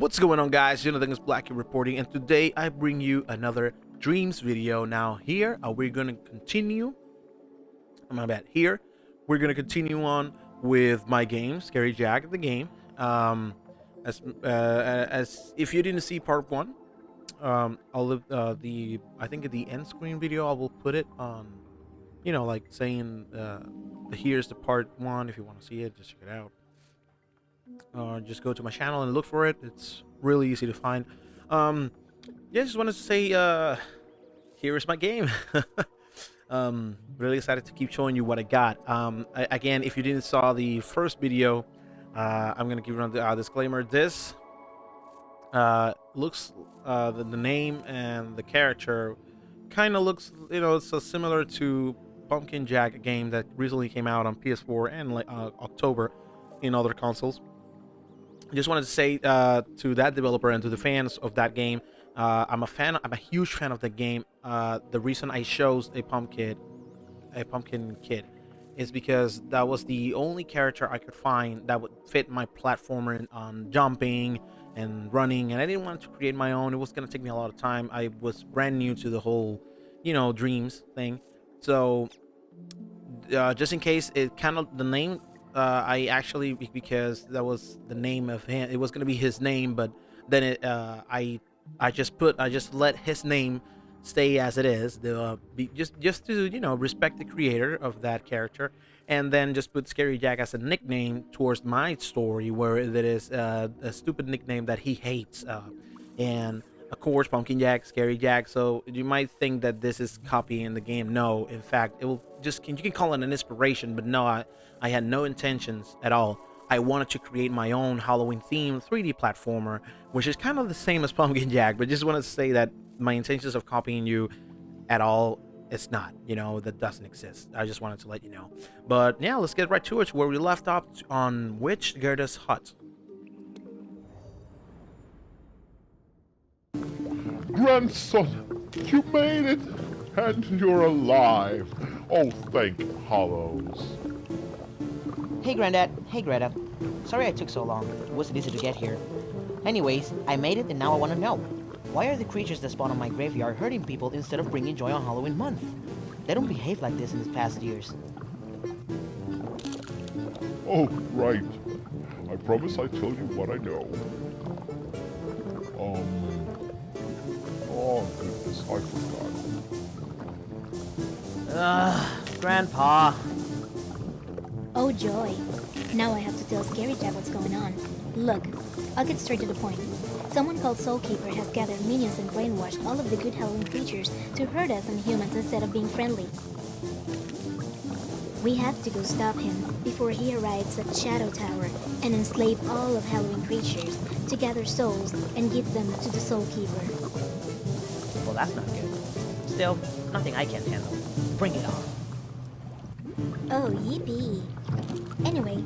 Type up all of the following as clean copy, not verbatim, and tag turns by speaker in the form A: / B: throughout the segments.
A: What's going on, guys? Jonathan is Black reporting, and today I bring you another dreams video. Now here we're gonna continue. Here we're gonna continue on with my game, Scary Jack, the game. As if you didn't see part one, I'll leave I think at the end screen video I will put it on. Like saying here's the part one. If you want to see it, just check it out. Just go to my channel and look for it. It's really easy to find. Yeah, just wanted to say here is my game. Really excited to keep showing you what I got. Again, if you didn't saw the first video, I'm gonna give you a disclaimer. This looks the name and the character kind of looks, it's so similar to Pumpkin Jack, a game that recently came out on PS4 and October in other consoles. I just wanted to say to that developer and to the fans of that game, I'm a huge fan of the game. The reason I chose a pumpkin kid is because that was the only character I could find that would fit my platformer on jumping and running, and I didn't want to create my own. It was going to take me a lot of time. I was brand new to the whole dreams thing, so just in case, it kind of the name, I actually, because that was the name of him, it was going to be his name, but then I just let his name stay as it is, just to respect the creator of that character, and then just put Scary Jack as a nickname towards my story, where it is a stupid nickname that he hates, and of course Pumpkin Jack, Scary Jack. So you might think that this is copying the game. No, in fact, it will just, you can call it an inspiration, but no, I had no intentions at all. I wanted to create my own Halloween themed 3D platformer, which is kind of the same as Pumpkin Jack, but just wanted to say that my intentions of copying you at all, it's not, that doesn't exist. I just wanted to let you know. But yeah, let's get right to it, where we left off on Witch Gerda's hut.
B: Grandson, you made it, and you're alive. Oh, thank Hollows.
C: Hey Granddad, hey Greta. Sorry I took so long. It wasn't easy to get here. Anyways, I made it and now I want to know. Why are the creatures that spawn on my graveyard hurting people instead of bringing joy on Halloween month? They don't behave like this in the past years.
B: Oh, right. I promise I tell you what I know. Oh goodness, I forgot.
C: Grandpa.
D: Oh joy. Now I have to tell Scary Jack what's going on. Look, I'll get straight to the point. Someone called Soulkeeper has gathered minions and brainwashed all of the good Halloween creatures to hurt us and humans instead of being friendly. We have to go stop him before he arrives at Shadow Tower and enslave all of Halloween creatures to gather souls and give them to the Soulkeeper.
C: Well, that's not good. Still, nothing I can't handle. Bring it on.
D: Oh, yippee. Anyway,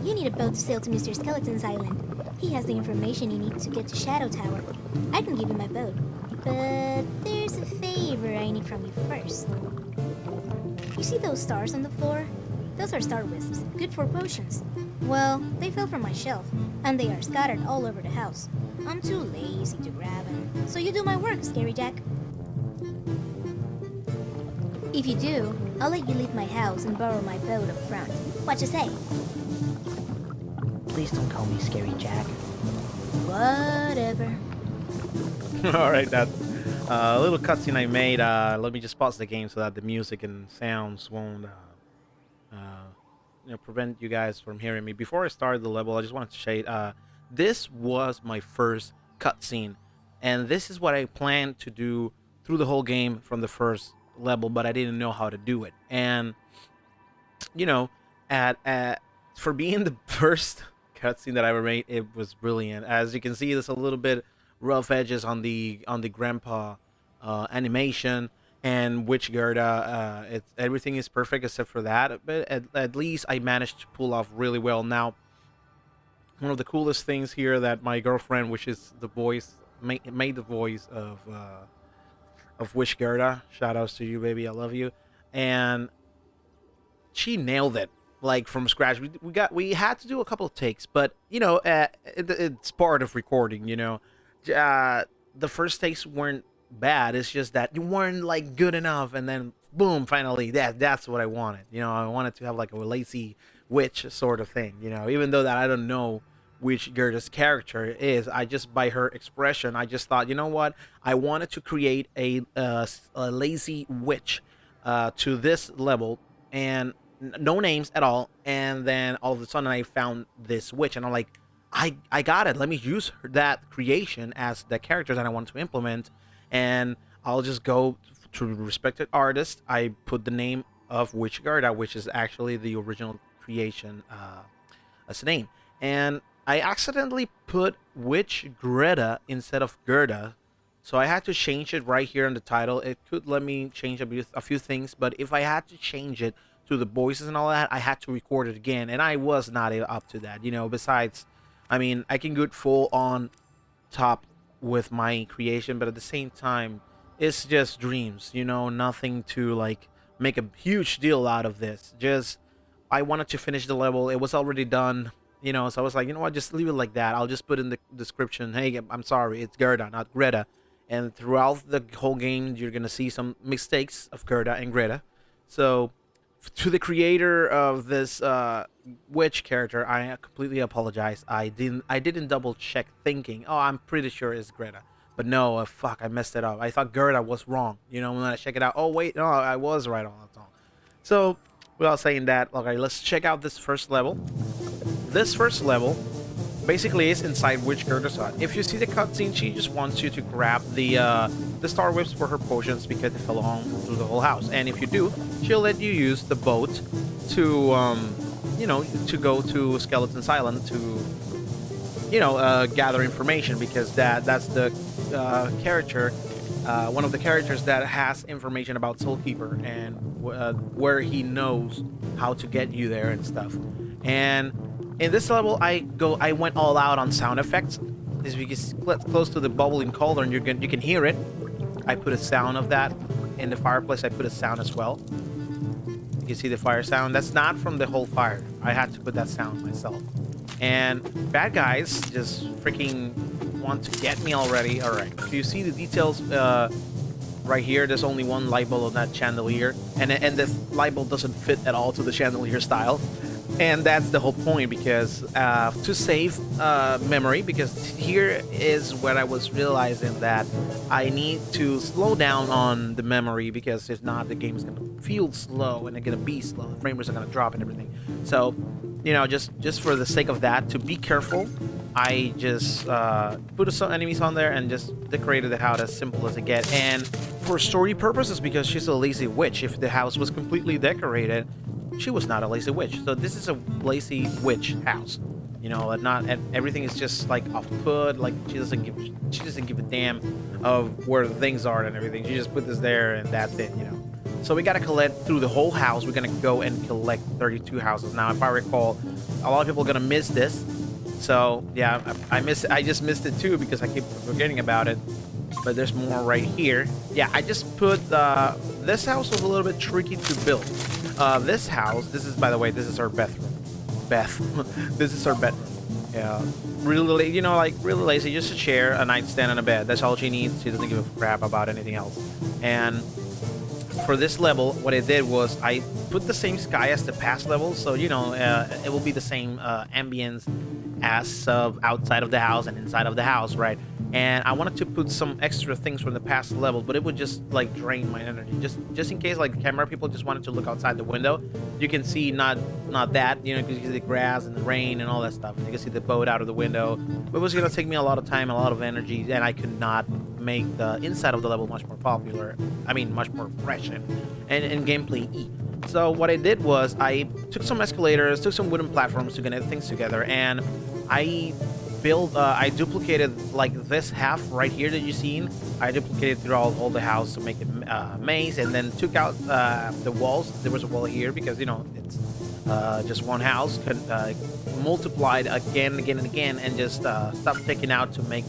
D: you need a boat to sail to Mr. Skeleton's island. He has the information you need to get to Shadow Tower. I can give you my boat, but there's a favor I need from you first. You see those stars on the floor? Those are star wisps, good for potions. Well, they fell from my shelf, and they are scattered all over the house. I'm too lazy to grab them, so you do my work, Scary Jack. If you do, I'll let you leave my house and borrow my boat up front. What you say?
C: Please don't call me Scary Jack.
D: Whatever.
A: Alright, that's a little cutscene I made. Let me just pause the game so that the music and sounds won't prevent you guys from hearing me. Before I start the level, I just wanted to say this was my first cutscene, and this is what I planned to do through the whole game from the first level, but I didn't know how to do it. And for being the first cutscene that I ever made, it was brilliant. As you can see, there's a little bit rough edges on the grandpa animation, and Witch Gerda, everything is perfect except for that, but at least I managed to pull off really well. Now, one of the coolest things here that my girlfriend, which is the voice, made the voice of Witch Gerda. Shout outs to you, baby, I love you. And she nailed it. like from scratch. We had to do a couple of takes, but it's part of recording. The first takes weren't bad. It's just that you weren't like good enough, and then boom, finally that's what I wanted. I wanted to have like a lazy witch sort of thing. Even though that I don't know which Gerda's character is, I just by her expression, I just thought, you know what, I wanted to create a lazy witch to this level, and no names at all. And then all of a sudden I found this witch, and I'm like, I got it. Let me use that creation as the character that I want to implement, and I'll just go to respected artist. I put the name of Witch Gerda, which is actually the original creation as a name, and I accidentally put Witch Greta instead of Gerda, so I had to change it right here in the title. It could let me change a few things, but if I had to change it to the voices and all that, I had to record it again, and I was not up to that. Besides, I mean, I can go full on top with my creation, but at the same time, it's just dreams. Nothing to like make a huge deal out of this. Just I wanted to finish the level. It was already done. So I was like, you know what, just leave it like that. I'll just put in the description, hey, I'm sorry, it's Gerda, not Greta. And throughout the whole game, you're gonna see some mistakes of Gerda and Greta. So to the creator of this witch character, I completely apologize. I didn't double check, thinking, oh, I'm pretty sure it's Greta. But no, fuck, I messed it up. I thought Gerda was wrong. When I check it out, oh wait, no, I was right all the time. So without saying that, okay, let's check out this first level. This first level basically is inside Witch Gerda's hut. If you see the cutscene, she just wants you to grab the star whips for her potions because they fell on through the whole house. And if you do, she'll let you use the boat to to go to Skeleton's Island to gather information, because that's the character, one of the characters that has information about Soulkeeper and where he knows how to get you there and stuff. And in this level, I went all out on sound effects. As you get close to the bubbling cauldron, you can hear it. I put a sound of that. In the fireplace, I put a sound as well. You can see the fire sound. That's not from the whole fire. I had to put that sound myself. And bad guys just freaking want to get me already. All right. If you see the details right here, there's only one light bulb on that chandelier, and the light bulb doesn't fit at all to the chandelier style. And that's the whole point, because to save memory, because here is where I was realizing that I need to slow down on the memory, because if not, the game is going to feel slow and it's going to be slow. The frame rates are going to drop and everything. So, just for the sake of that, to be careful, I just put some enemies on there and just decorated the house as simple as it gets. And for story purposes, because she's a lazy witch, if the house was completely decorated, she was not a lazy witch. So this is a lazy witch house. Not everything is just like off put. Like she doesn't give a damn of where the things are and everything. She just put this there and that's it. So we gotta collect through the whole house. We're gonna go and collect 32 houses. Now, if I recall, a lot of people are gonna miss this. So yeah, I just missed it too because I keep forgetting about it. But there's more right here. Yeah, I just put this house was a little bit tricky to build. This house, this is, by the way, this is our bathroom. This is our bedroom. Yeah, really, really lazy. Just a chair, a nightstand, and a bed. That's all she needs. She doesn't give a crap about anything else. And for this level, what I did was I put the same sky as the past level, so it will be the same ambience as outside of the house and inside of the house, right? And I wanted to put some extra things from the past level, but it would just like drain my energy. Just in case, like, camera people just wanted to look outside the window, you can see not that, because you can see the grass and the rain and all that stuff. You can see the boat out of the window. But it was gonna take me a lot of time, a lot of energy, and I could not make the inside of the level much more popular. I mean, much more fresh and gameplay-y. So what I did was I took some escalators, took some wooden platforms to connect things together, and I duplicated like this half right here that you've seen. I duplicated throughout all the house to make it maze, and then took out the walls. There was a wall here because it's just one house, multiplied again and again and again, and just stopped taking out to make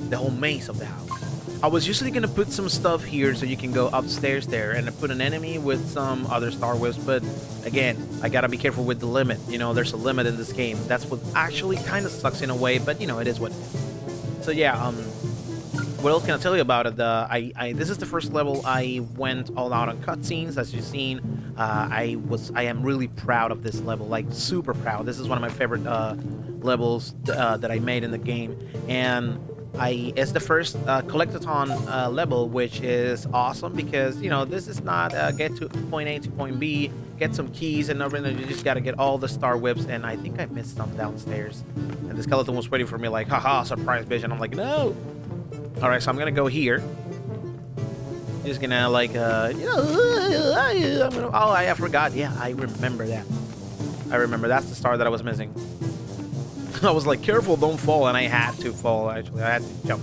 A: the whole maze of the house. I was usually gonna put some stuff here so you can go upstairs there and put an enemy with some other Star Wisps, but again, I gotta be careful with the limit. You know, there's a limit in this game. That's what actually kind of sucks in a way, but you know, it is what it is. So yeah, what else can I tell you about it? This is the first level I went all out on cutscenes, as you've seen. I am really proud of this level, like super proud. This is one of my favorite levels that I made in the game, and it's the first collectathon level, which is awesome because you know this is not get to point A to point B, get some keys, and everything. You just got to get all the Star Whips, and I think I missed some downstairs. And the skeleton was waiting for me, like, haha, surprise, bitch, and I'm like, no. All right, so I'm gonna go here. Just gonna like, oh, I forgot. Yeah, I remember that. I remember that's the star that I was missing. I was like, careful, don't fall, and I had to fall. Actually, I had to jump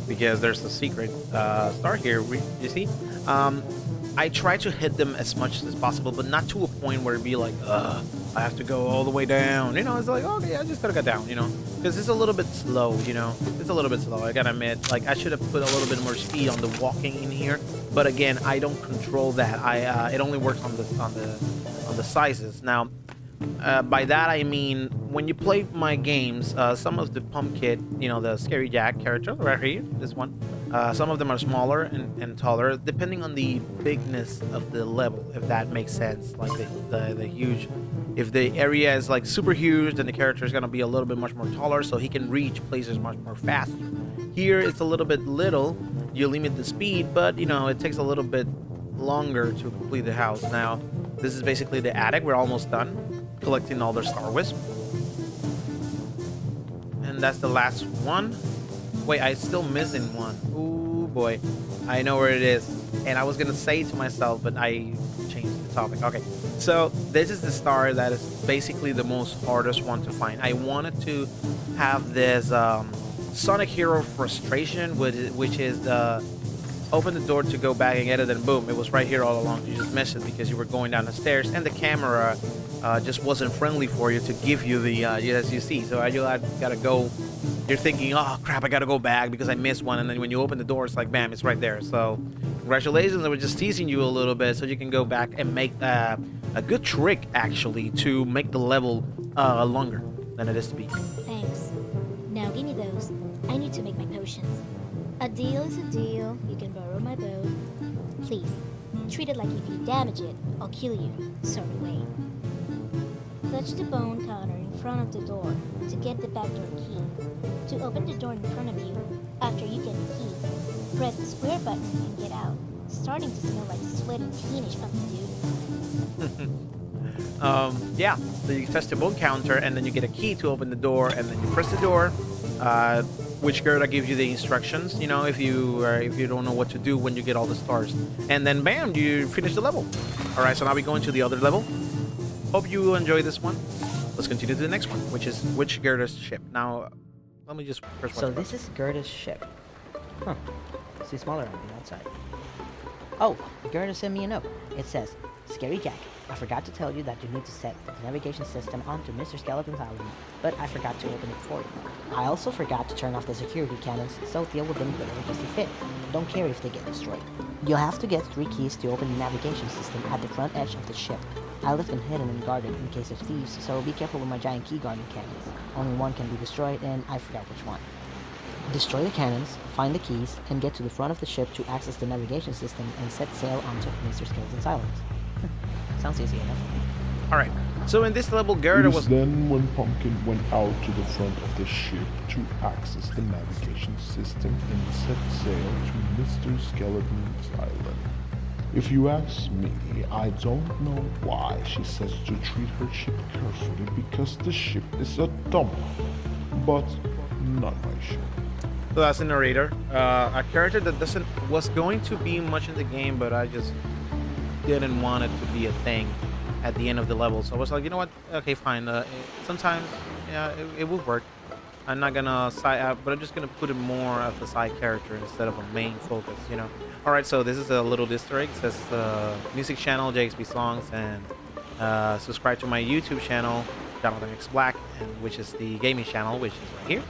A: because there's a secret star here. You see? I try to hit them as much as possible, but not to a point where it'd be like, I have to go all the way down. You know, it's like, okay, I just gotta go down, you know, because it's a little bit slow, you know. It's a little bit slow, I gotta admit. Like, I should have put a little bit more speed on the walking in here, but again, I don't control that. It only works on the sizes. Now, by that I mean, when you play my games, some of the pumpkin, you know, the Scary Jack character right here, this one, some of them are smaller and taller, depending on the bigness of the level, if that makes sense. Like the huge, if the area is like super huge, then the character is gonna be a little bit much more taller, so he can reach places much more faster. Here it's a little bit little, you limit the speed, but you know, it takes a little bit longer to complete the house. Now, this is basically the attic. We're almost done collecting all their Star Wisp. And that's the last one. Wait, I still missing one. Ooh boy. I know where it is. And I was gonna say to myself, but I changed the topic. Okay. So this is the star that is basically the most hardest one to find. I wanted to have this Sonic Hero frustration, which is the open the door to go back and get it, and boom, it was right here all along. You just missed it because you were going down the stairs, and the camera just wasn't friendly for you to give you the as you see. So you gotta go. You're thinking, oh crap, I gotta go back because I missed one, and then when you open the door, it's like bam, it's right there. So congratulations, I was just teasing you a little bit so you can go back and make a good trick actually to make the level longer than it is to be.
D: Thanks. Now give me those. I need to make my potions. A deal is a deal. You can borrow my boat. Please, treat it like if you damage it, I'll kill you. Sorry, Wayne. Touch the bone counter in front of the door to get the back door key. To open the door in front of you, after you get the key, press the square button and get out. Starting to smell like sweating teenage pumpkin, dude.
A: Yeah, so you touch the bone counter, and then you get a key to open the door, and then you press the door, which Gerda gives you the instructions, you know, if you don't know what to do when you get all the stars. And then bam, you finish the level. Alright, so now we go into the other level. Hope you enjoy this one. Let's continue to the next one, which is Girders Ship. Now, let me just press.
C: So this is Girders Ship. Huh. See smaller on the outside. Oh, Gerda sent me a note. It says, Scary Jack, I forgot to tell you that you need to set the navigation system onto Mr. Skeleton's island, but I forgot to open it for you. I also forgot to turn off the security cannons, so deal with them whenever you see fit. Don't care if they get destroyed. You'll have to get 3 keys to open the navigation system at the front edge of the ship. I left them hidden and guarded in case of thieves, so be careful with my giant key guarding cannons. Only one can be destroyed, and I forgot which one. Destroy the cannons, find the keys, and get to the front of the ship to access the navigation system and set sail onto Mr. Skeleton's island. Sounds easy enough.
A: Alright, so in this level, Gerda
B: It
A: was...
B: then when Pumpkin went out to the front of the ship to access the navigation system and set sail to Mr. Skeleton's island. If you ask me, I don't know why she says to treat her ship carefully because the ship is a dump, but not my ship.
A: So that's the narrator, a character that was going to be much in the game, but I just didn't want it to be a thing at the end of the level. So I was like, you know what? Okay, fine. Sometimes, yeah, it will work. I'm not gonna but I'm just gonna put it more of a side character instead of a main focus, you know. All right, so this is a little Easter egg. It says music channel JXB Songs, and subscribe to my YouTube channel, Jonathan X Black, which is the gaming channel, which is right here.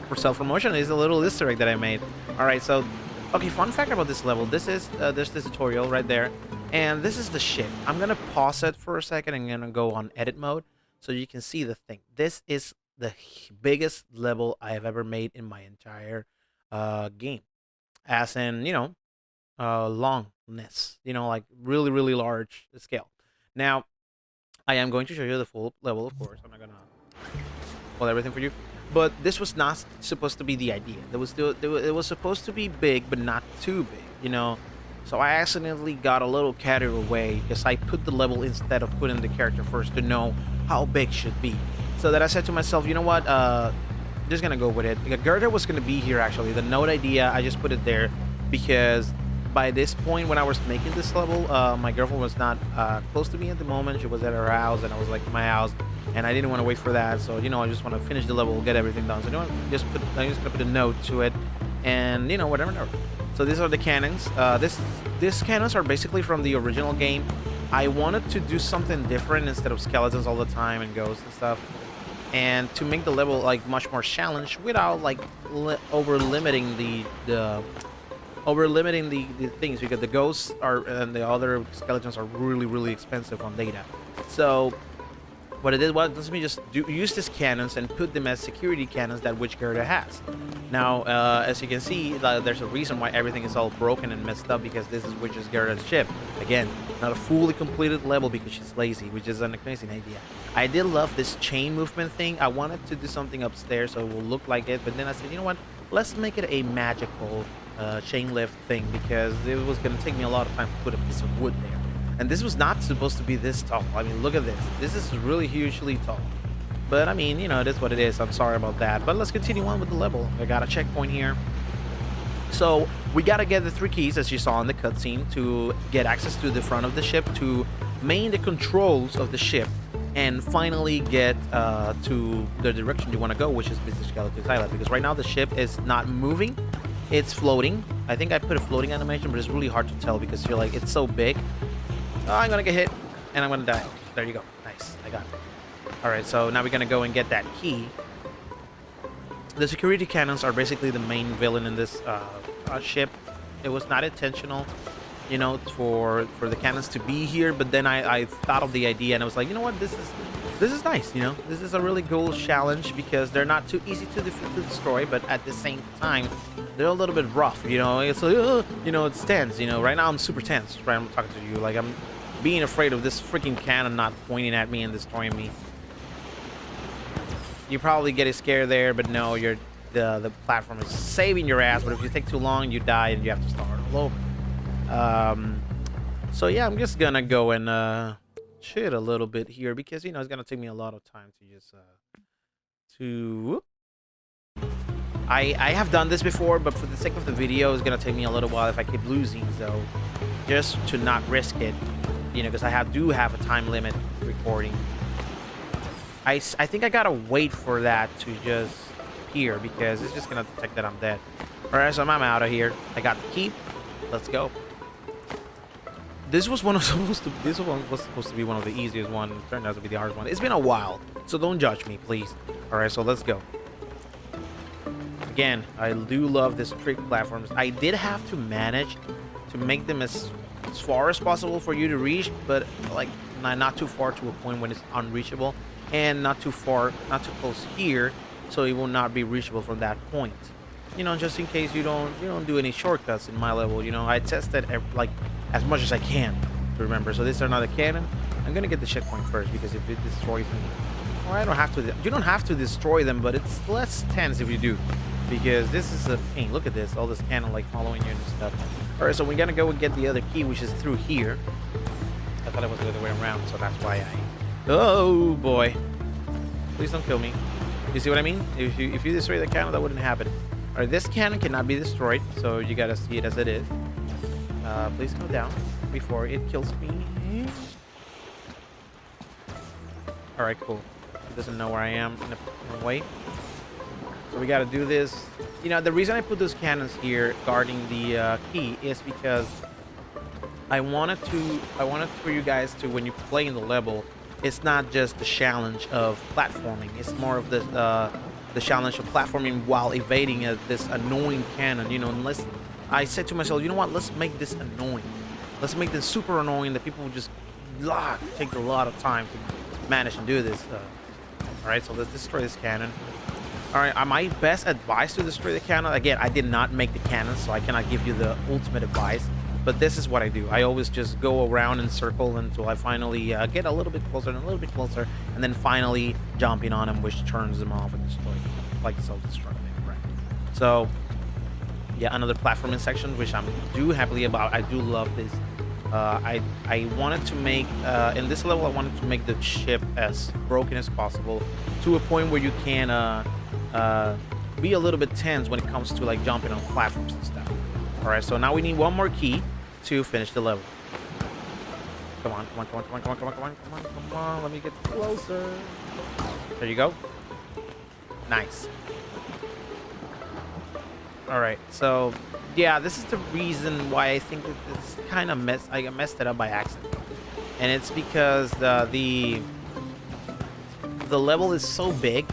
A: For self-promotion is a little Easter egg that I made. All right, so Okay, fun fact about this level. This is there's this tutorial right there, and this is the ship. I'm gonna pause it for a second. I'm gonna go on edit mode so you can see the thing. This is the biggest level I have ever made in my entire game, as in longness. Like really really large scale. Now I am going to show you the full level, of course. I'm not gonna hold everything for you. But this was not supposed to be the idea. It was supposed to be big, but not too big. So I accidentally got a little carried away because I put the level instead of putting the character first to know how big should be. So that I said to myself, you know what? Just gonna go with it. The girder was gonna be here actually. The node idea, I just put it there because by this point when I was making this level, my girlfriend was not close to me at the moment. She was at her house and I was like at my house. And I didn't want to wait for that, so I just want to finish the level, get everything done. So I'm just gonna put a note to it, and whatever. So these are the cannons. These cannons are basically from the original game. I wanted to do something different instead of skeletons all the time and ghosts and stuff, and to make the level like much more challenged without like over limiting the things, because the ghosts and the other skeletons are really really expensive on data. So what it did was let me just use these cannons and put them as security cannons that which Gerda has. Now, as you can see, there's a reason why everything is all broken and messed up, because this is which is Gerda's ship. Again, not a fully completed level because she's lazy, which is an amazing idea. I did love this chain movement thing. I wanted to do something upstairs so it will look like it, but then I said, you know what? Let's make it a magical chain lift thing, because it was going to take me a lot of time to put a piece of wood there. And this was not supposed to be this tall. I mean, look at this. This is really hugely tall. But I mean, it is what it is. I'm sorry about that. But let's continue on with the level. I got a checkpoint here. So we got to get the 3 keys, as you saw in the cutscene, to get access to the front of the ship, to main the controls of the ship, and finally get to the direction you want to go, which is Mr. Skeleton's Island. Because right now the ship is not moving. It's floating. I think I put a floating animation, but it's really hard to tell because you're like, it's so big. Oh, I'm gonna get hit, and I'm gonna die. There you go. Nice, I got it. Alright, so now we're gonna go and get that key. The security cannons are basically the main villain in this ship. It was not intentional, for the cannons to be here, but then I thought of the idea, and I was like, you know what, this is nice, This is a really cool challenge, because they're not too easy to destroy, but at the same time, they're a little bit rough, It's like, it's tense, Right now I'm super tense, right? I'm talking to you, like I'm being afraid of this freaking cannon not pointing at me and destroying me. You probably get scared there, but no, the platform is saving your ass. But if you take too long, you die and you have to start all over. So yeah, I'm just gonna go and shit a little bit here, because it's gonna take me a lot of time to just I have done this before, but for the sake of the video, it's gonna take me a little while if I keep losing. So just to not risk it, because I do have a time limit recording. I think I gotta wait for that to just appear, because it's just gonna detect that I'm dead. Alright, so I'm out of here. I got the key. Let's go. This was supposed to be one of the easiest ones. It turned out to be the hardest one. It's been a while, so don't judge me, please. Alright, so let's go. Again, I do love this trick platforms. I did have to manage to make them as far as possible for you to reach, but like not too far to a point when it's unreachable, and not too close here, so it will not be reachable from that point. Just in case you don't do any shortcuts in my level. I tested like as much as I can to remember. So this is another cannon. I'm gonna get the checkpoint first, because if it destroys me, well, I don't have to. You don't have to destroy them, but it's less tense if you do, because this is a pain. Look at this, all this cannon like following you and stuff. All right, so we're gonna go and get the other key, which is through here. I thought it was the other way around, so that's why oh boy! Please don't kill me. You see what I mean? If you destroy the cannon, that wouldn't happen. All right, this cannon cannot be destroyed, so you gotta see it as it is. Please go down before it kills me. All right, cool. It doesn't know where I am in a way. So we got to do this. The reason I put those cannons here guarding the key is because I wanted for you guys to, when you play in the level, it's not just the challenge of platforming. It's more of the challenge of platforming while evading this annoying cannon. Unless I said to myself, you know what? Let's make this annoying. Let's make this super annoying that people will just take a lot of time to manage and do this. All right, so let's destroy this cannon. All right, my best advice to destroy the cannon. Again, I did not make the cannon, so I cannot give you the ultimate advice. But this is what I do. I always just go around in circle until I finally get a little bit closer and a little bit closer, and then finally jumping on them, which turns them off and destroys them, like self-destruct. Right. So, yeah, another platforming section, which I'm happily about. I do love this. I wanted to make in this level. I wanted to make the ship as broken as possible, to a point where you can be a little bit tense when it comes to like jumping on platforms and stuff. All right, so now we need one more key to finish the level. Come on, come on, come on, come on, come on, come on, come on, come on, come on. Let me get closer. There you go. Nice. All right, so yeah, this is the reason why I think that this kind of I messed it up by accident, and it's because the level is so big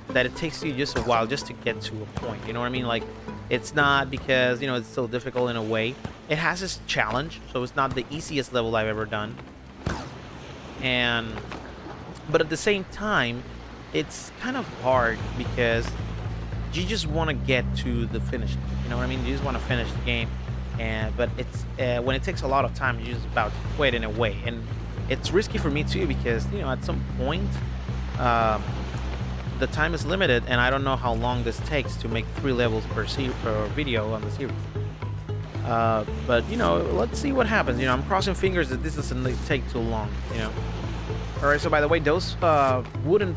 A: that it takes you just a while just to get to a point. You know what I mean? Like, it's not because, you know, it's still difficult in a way. It has its challenge, so it's not the easiest level I've ever done. But at the same time, it's kind of hard because you just want to get to the finish. You know what I mean? You just want to finish the game, but it's when it takes a lot of time, you're just about to quit in a way, and it's risky for me too because, you know, at some point, the time is limited, and I don't know how long this takes to make 3 levels per video on the series. But you know, let's see what happens. You know, I'm crossing fingers that this doesn't take too long. You know. All right. So by the way, those wooden,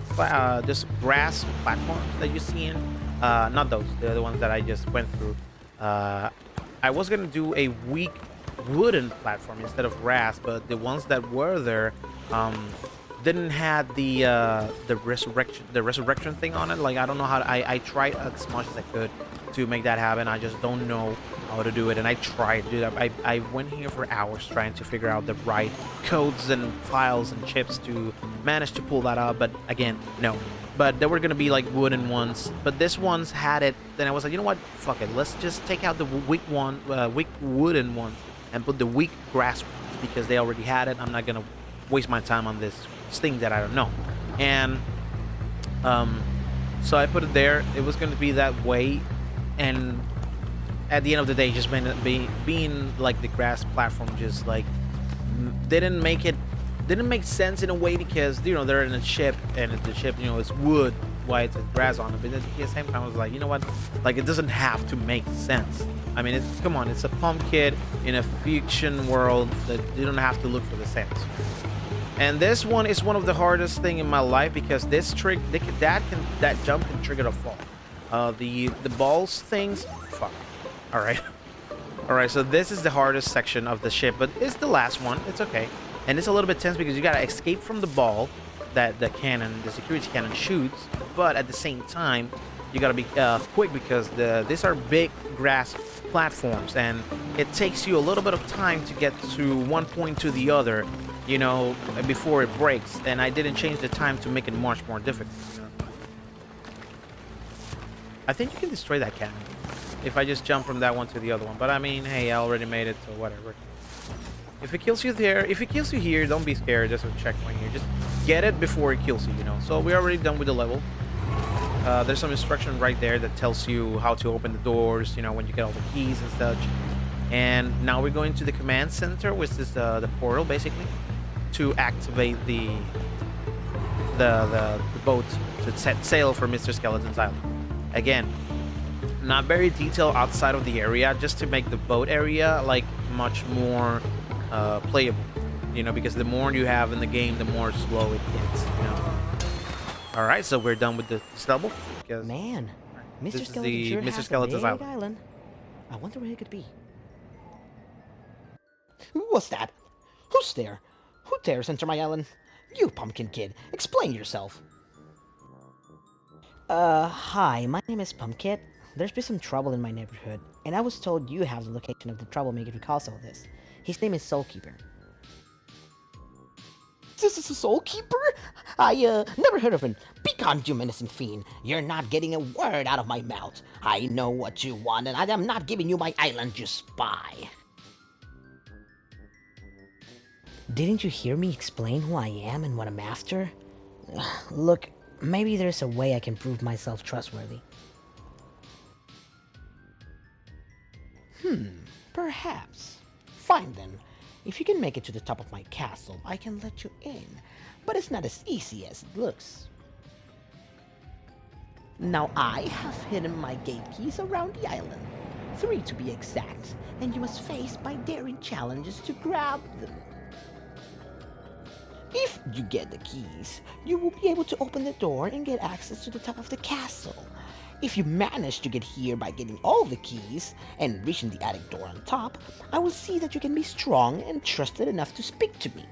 A: just grass platforms that you see in, not those, the ones that I just went through. I was gonna do a weak wooden platform instead of grass, but the ones that were there, didn't have the resurrection thing on it. Like, I don't know how I tried as much as I could to make that happen. I just don't know how to do it, and I tried to do that. I went here for hours trying to figure out the right codes and files and chips to manage to pull that up, but again, no. But there were gonna be like wooden ones, but this one's had it. Then I was like, you know what, fuck it, let's just take out the weak wooden ones and put the weak grass ones, because they already had it. I'm not gonna waste my time on this thing that I don't know. And so I put it there. It was going to be that way, and at the end of the day, just being like the grass platform just like didn't make sense in a way, because, you know, they're in a ship, and the ship, you know, is wood, why it's grass on it. But at the same time, I was like, you know what, like, it doesn't have to make sense. I mean, come on, it's a pumpkin in a fiction world that you don't have to look for the sense. And this one is one of the hardest thing in my life, because this trick, that jump can trigger a fall. The balls things, fuck. All right, all right. So this is the hardest section of the ship, but it's the last one. It's okay, and it's a little bit tense because you gotta escape from the ball that the security cannon shoots, but at the same time, you gotta be quick, because these are big grass platforms, and it takes you a little bit of time to get to one point to the other, you know, before it breaks. And I didn't change the time to make it much more difficult. You know? I think you can destroy that cannon if I just jump from that one to the other one, but I mean, hey, I already made it, so whatever. If it kills you there, if it kills you here, don't be scared. Just a checkpoint here. Just get it before it kills you, you know. So we're already done with the level. There's some instruction right there that tells you how to open the doors, you know, when you get all the keys and such. And now we're going to the command center, which is the portal, basically, to activate the boat to set sail for Mr. Skeleton's Island. Again, not very detailed outside of the area, just to make the boat area like much more playable, you know, because the more you have in the game, the more slow it gets, you know. All right, so we're done with this level.
C: Man, Mr.
A: This is
C: Skeleton
A: the
C: sure
A: Mr.
C: has
A: Skeleton's
C: a big
A: Island.
C: I wonder where it could be. What's that? Who's there? Who dares enter my island? You pumpkin kid, explain yourself. Hi, my name is Pumpkit. There's been some trouble in my neighborhood, and I was told you have the location of the troublemaker who caused all this. His name is Soulkeeper. This is a Soulkeeper? I never heard of him. Be gone, you menacing fiend. You're not getting a word out of my mouth. I know what you want, and I am not giving you my island, you spy. Didn't you hear me explain who I am and what I'm after? Look, maybe there's a way I can prove myself trustworthy. Perhaps. Fine then. If you can make it to the top of my castle, I can let you in. But it's not as easy as it looks. Now I have hidden my gate keys around the island. 3 to be exact. And you must face my daring challenges to grab them. If you get the keys, you will be able to open the door and get access to the top of the castle. If you manage to get here by getting all the keys and reaching the attic door on top, I will see that you can be strong and trusted enough to speak to me.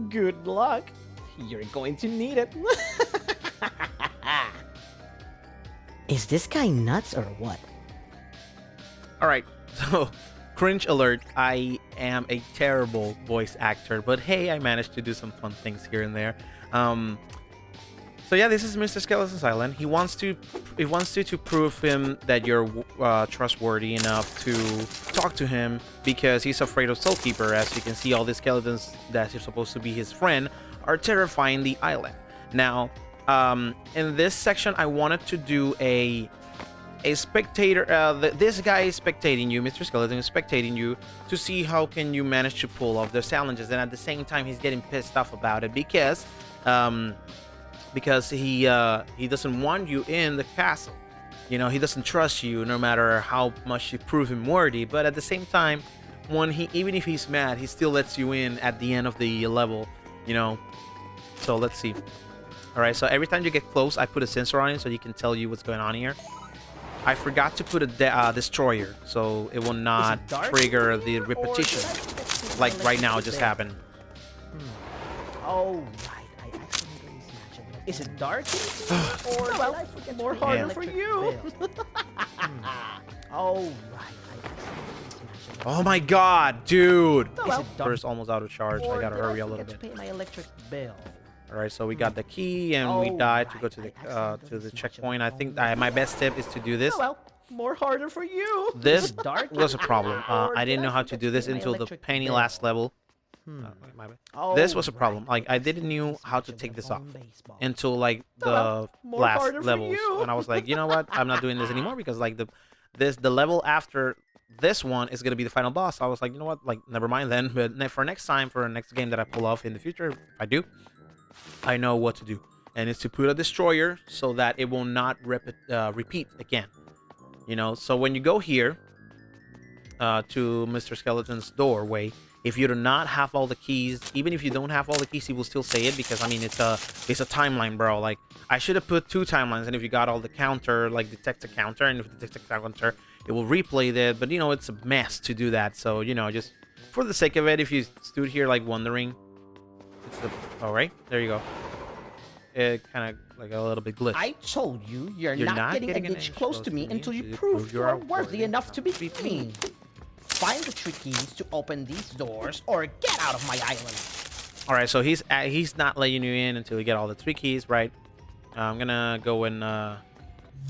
C: Good luck. You're going to need it. Is this guy nuts or what?
A: All right, so cringe alert. I am a terrible voice actor, but hey, I managed to do some fun things here and there. So yeah, this is Mr. Skeleton's Island. He wants you to prove him that you're trustworthy enough to talk to him because he's afraid of Soulkeeper. As you can see, all the skeletons that are supposed to be his friend are terrifying the island. Now, in this section, I wanted to do a spectator. This guy is spectating you, Mr. Skeleton is spectating you to see how can you manage to pull off the challenges, and at the same time, he's getting pissed off about it because he doesn't want you in the castle. You know, he doesn't trust you no matter how much you prove him worthy. But at the same time, even if he's mad, he still lets you in at the end of the level, you know. So let's see. All right, so every time you get close, I put a sensor on it so he can tell you what's going on here. I forgot to put a destroyer, so it will not trigger the repetition like right now it just happened.
C: Oh, right. Is it dark? Or well, more harder for you? Oh, right.
A: Oh my god, dude!
C: Well,
A: First, almost out of charge. I gotta hurry a little bit.
C: Pay my electric bill.
A: All right, so we got the key and we died to go to the checkpoint. I think my best tip is to do this.
C: Well, more harder for you.
A: This was a problem. I didn't know how to do this until the penny last level. This was a problem. Like I didn't know how to take this off until like the last levels, and I was like, you know what? I'm not doing this anymore because like the level after this one is gonna be the final boss. So I was like, you know what? Like never mind then. But for next time, for a next game that I pull off in the future, if I do, I know what to do, and it's to put a destroyer so that it will not repeat again. You know. So when you go here to Mr. Skeleton's doorway. If you do not have all the keys, even if you don't have all the keys, he will still say it because I mean it's a timeline, bro. Like I should have put 2 timelines, and if you got all the counter, like detect a counter, and if it detects a counter, it will replay that. But you know it's a mess to do that. So you know just for the sake of it, if you stood here like wondering, all right, there you go. It kind of like a little bit glitch.
C: I told you you're not getting an inch close to me until you prove you are worthy enough to be me. Find the 3 keys to open these doors or get out of my island.
A: All right, so he's not letting you in until you get all the 3 keys, right? I'm gonna go and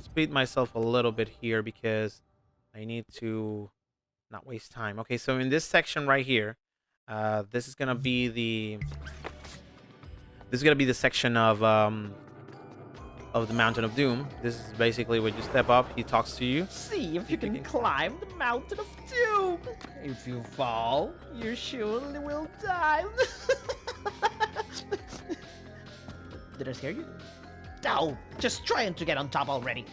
A: speed myself a little bit here because I need to not waste time. Okay, so in this section right here, this is gonna be the section of the Mountain of Doom. This is basically when you step up, he talks to you.
C: See if you can climb the Mountain of Doom. If you fall, you surely will die. Did I scare you? No, just trying to get on top already.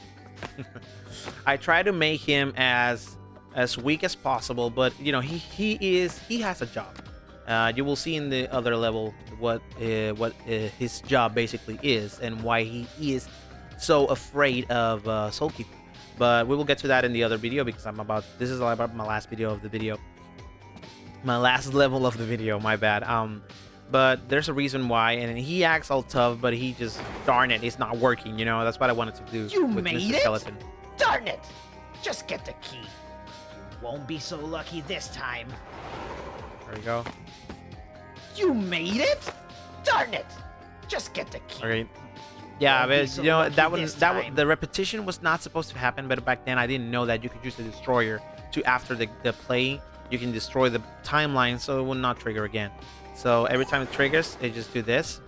A: I try to make him as weak as possible, but you know he has a job. You will see in the other level what his job basically is and why he is so afraid of Soulkeeper. But we will get to that in the other video because this is about my last video of the video. My last level of the video, my bad. But there's a reason why, and he acts all tough, but he just, darn it, it's not working, you know? That's what I wanted to do with Mr. Skeleton.
C: Darn it! Just get the key. You won't be so lucky this time.
A: There we go.
C: You made it? Darn it! Just get the key.
A: Okay. Yeah,
C: Won't be
A: but
C: so
A: you know
C: lucky
A: that one,
C: this
A: that one,
C: time.
A: the repetition was not supposed to happen. But back then, I didn't know that you could use the destroyer to after the play, you can destroy the timeline, so it will not trigger again. So every time it triggers, it just do this.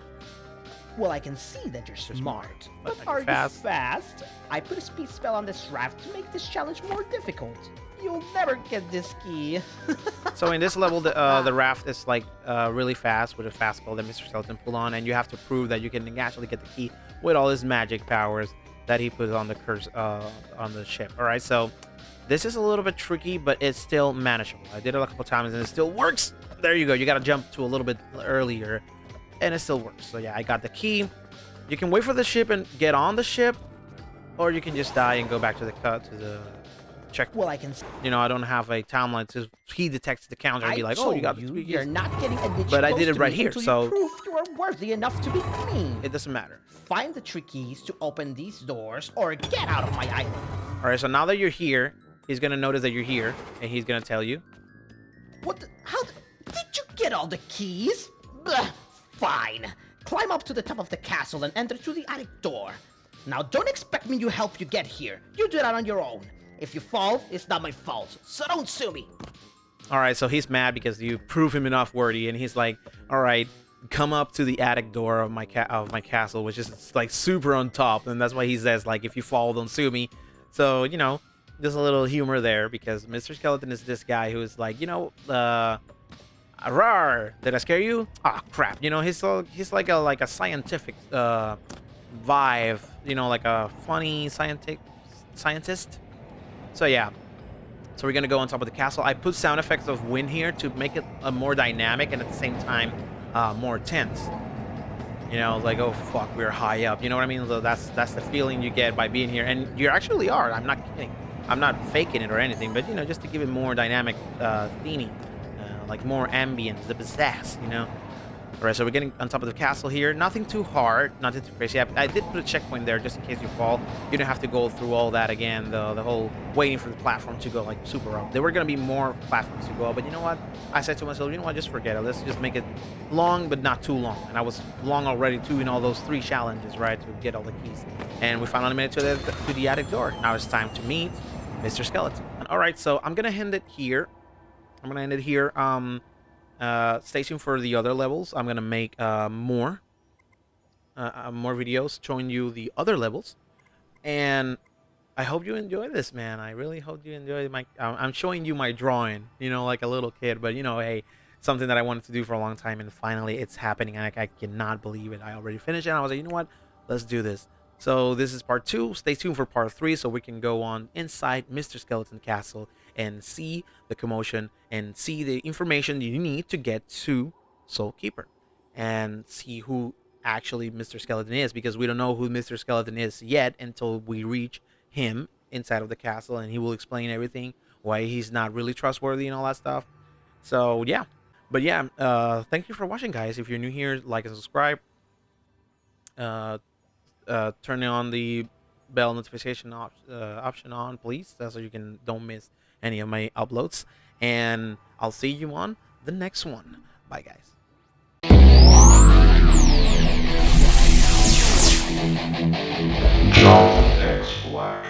C: Well, I can see that you're smart.
A: But
C: But
A: are
C: are
A: you
C: you
A: fast?
C: fast? I put a speed spell on this raft to make this challenge more difficult. You'll never get this key.
A: So in this level, the raft is like really fast with a fast spell that Mr. Skeleton pulled on, and you have to prove that you can actually get the key with all his magic powers that he put on the curse on the ship. All right, so this is a little bit tricky, but it's still manageable. I did it a couple times and it still works. There you go. You got to jump to a little bit earlier, and it still works. So yeah, I got the key. You can wait for the ship and get on the ship, or you can just die and go back to the check.
C: Well, I can.
A: You know, I don't have a timeline to he detects the counter and be like, oh, you got the
C: you,
A: 3 keys.
C: you're not getting a ditch
A: But I
C: close
A: did it
C: to
A: right
C: me
A: here,
C: until
A: so-
C: you prove you are worthy enough to be queen.
A: It doesn't matter.
C: Find the 3 keys to open these doors, or get out of my island.
A: All right, so now that you're here, he's gonna notice that you're here, and he's gonna tell you.
C: What? Did you get all the keys? Blah, fine. Climb up to the top of the castle and enter through the attic door. Now, don't expect me to help you get here. You do that on your own. If you fall, it's not my fault, so don't sue me.
A: All right, so he's mad because you prove him enough worthy, and he's like, all right, come up to the attic door of my castle, which is like super on top, and that's why he says like, if you fall, don't sue me. So you know, there's a little humor there because Mr. Skeleton is this guy who's like, you know, rawr, did I scare you? Ah, crap. You know, he's like a scientific vibe, you know, like a funny scientist. So yeah. So we're gonna go on top of the castle. I put sound effects of wind here to make it more dynamic and at the same time more tense. You know, like, oh fuck, we're high up. You know what I mean? So that's the feeling you get by being here, and you actually are. I'm not kidding. I'm not faking it or anything, but you know, just to give it more dynamic theming, like more ambience, the pizzazz. You know. All right, so we're getting on top of the castle here. Nothing too hard, nothing too crazy. I did put a checkpoint there just in case you fall. You don't have to go through all that again, the whole waiting for the platform to go like super up. There were going to be more platforms to go up, but you know what? I said to myself, you know what, just forget it. Let's just make it long, but not too long. And I was long already too in all those 3 challenges, right, to get all the keys. And we finally made it to the attic door. Now it's time to meet Mr. Skeleton. All right, so I'm going to end it here. Stay tuned for the other levels. I'm gonna make more videos showing you the other levels, and I hope you enjoy this, man. I really hope you enjoy my. I'm showing you my drawing, you know, like a little kid, but you know, hey, something that I wanted to do for a long time, and finally it's happening. And I cannot believe it. I already finished it. And I was like, you know what? Let's do this. So this is part 2. Stay tuned for part 3 so we can go on inside Mr. Skeleton Castle and see the commotion and see the information you need to get to Soul Keeper and see who actually Mr. Skeleton is, because we don't know who Mr. Skeleton is yet until we reach him inside of the castle, and he will explain everything, why he's not really trustworthy and all that stuff. So yeah, but yeah, thank you for watching, guys. If you're new here, like and subscribe. Turn on the bell notification option on, please, so you don't miss any of my uploads. And I'll see you on the next one. Bye, guys.
B: Jump X Flash.